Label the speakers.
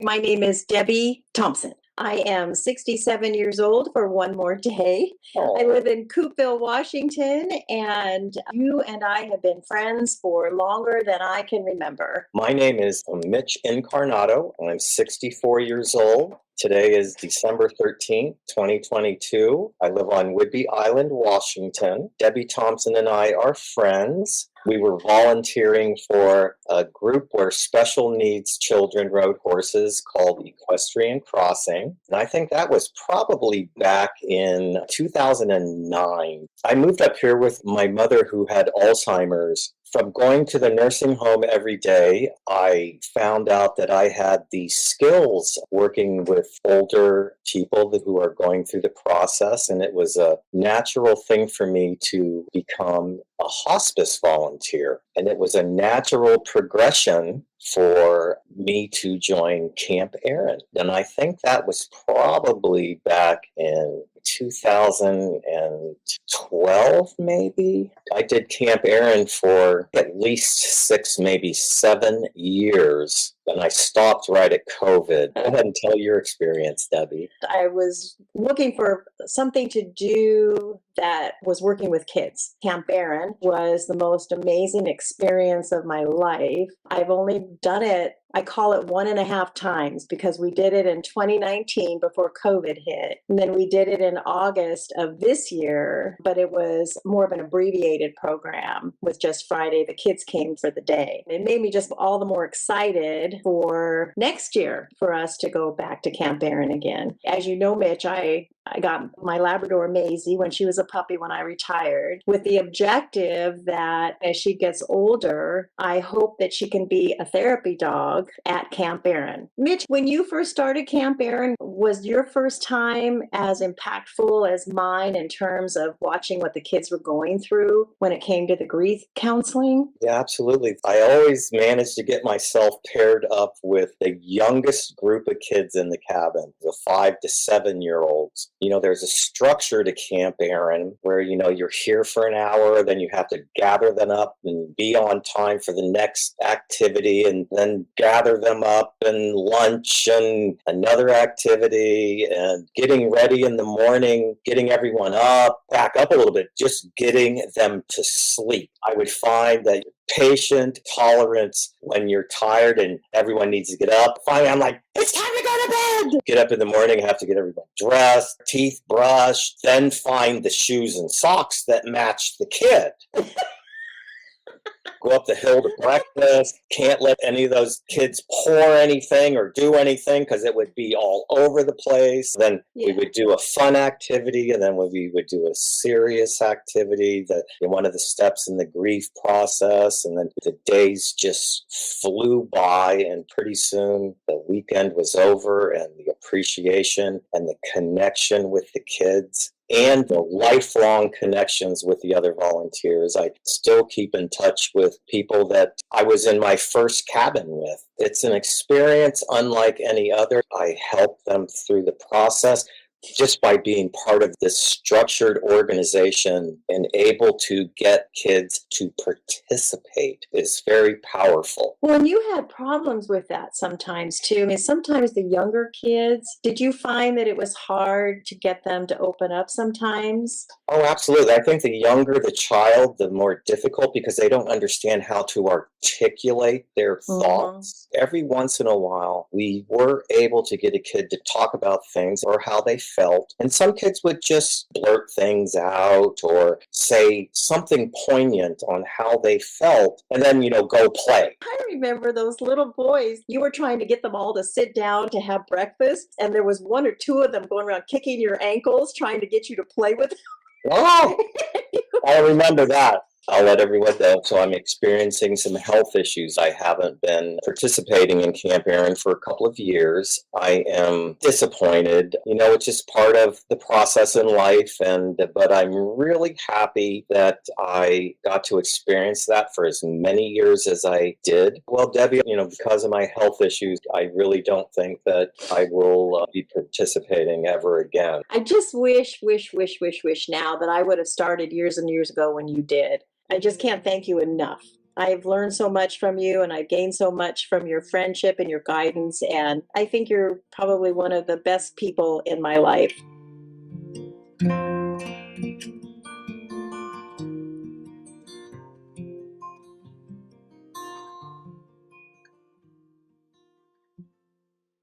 Speaker 1: My name is Debbie Thompson. I am 67 years old for one more day. I live in Coopville, Washington, and you and I have been friends for longer than I can remember.
Speaker 2: My name is Mitch Incarnato, and I'm 64 years old. Today is December 13th, 2022. I live on Whidbey Island, Washington. Debbie Thompson and I are friends. We were volunteering for a group where special needs children rode horses called Equestrian Crossing. And I think that was probably back in 2009. I moved up here with my mother who had Alzheimer's. From going to the nursing home every day, I found out that I had the skills working with older people who are going through the process, and it was a natural thing for me to become a hospice volunteer. And it was a natural progression for me to join Camp Erin. And I think that was probably back in 2012, maybe. I did Camp Erin for at least 6, maybe 7 years. And I stopped right at COVID. Go ahead and tell your experience, Debbie.
Speaker 1: I was looking for something to do that was working with kids. Camp Erin was the most amazing experience of my life. I've only done it, I call it 1.5 times, because we did it in 2019 before COVID hit. And then we did it in August of this year, but it was more of an abbreviated program with just Friday. The kids came for the day. It made me just all the more excited for next year for us to go back to Camp Erin again. As you know, Mitch, I got my Labrador Maisie when she was a puppy when I retired, with the objective that as she gets older, I hope that she can be a therapy dog at Camp Erin. Mitch, when you first started Camp Erin, was your first time as impactful as mine in terms of watching what the kids were going through when it came to the grief counseling?
Speaker 2: Yeah, absolutely. I always managed to get myself paired up with the youngest group of kids in the cabin, the 5 to 7-year-olds. You know, there's a structure to Camp Erin where, you know, you're here for an hour, then you have to gather them up and be on time for the next activity, and then gather them up and lunch and another activity, and getting ready in the morning, getting everyone up, back up a little bit, just getting them to sleep. I would find that patient tolerance when you're tired and everyone needs to get up. Finally, I'm like, it's time to go to bed. Get up in the morning, have to get everybody dressed, teeth brushed, then find the shoes and socks that match the kid. Go up the hill to breakfast. Can't let any of those kids pour anything or do anything because it would be all over the place. Then we would do a fun activity, and then we would do a serious activity, one of the steps in the grief process. And then the days just flew by, and pretty soon the weekend was over, and the appreciation and the connection with the kids and the lifelong connections with the other volunteers. I still keep in touch with people that I was in my first cabin with. It's an experience unlike any other. I help them through the process just by being part of this structured organization and able to get kids to participate is very powerful.
Speaker 1: Well, and you had problems with that sometimes too. I mean, sometimes the younger kids, did you find that it was hard to get them to open up sometimes?
Speaker 2: Oh, absolutely. I think the younger the child, the more difficult, because they don't understand how to articulate their thoughts. Every once in a while, we were able to get a kid to talk about things or how they felt. And some kids would just blurt things out or say something poignant on how they felt, and then, go play.
Speaker 1: I remember those little boys. You were trying to get them all to sit down to have breakfast, and there was 1 or 2 of them going around kicking your ankles, trying to get you to play with them.
Speaker 2: Oh, I remember that. I'll let everyone know. So I'm experiencing some health issues. I haven't been participating in Camp Erin for a couple of years. I am disappointed. It's just part of the process in life, but I'm really happy that I got to experience that for as many years as I did. Well, Debbie, because of my health issues, I really don't think that I will be participating ever again.
Speaker 1: I just wish now that I would have started years and years ago when you did. I just can't thank you enough. I've learned so much from you and I've gained so much from your friendship and your guidance. And I think you're probably one of the best people in my life.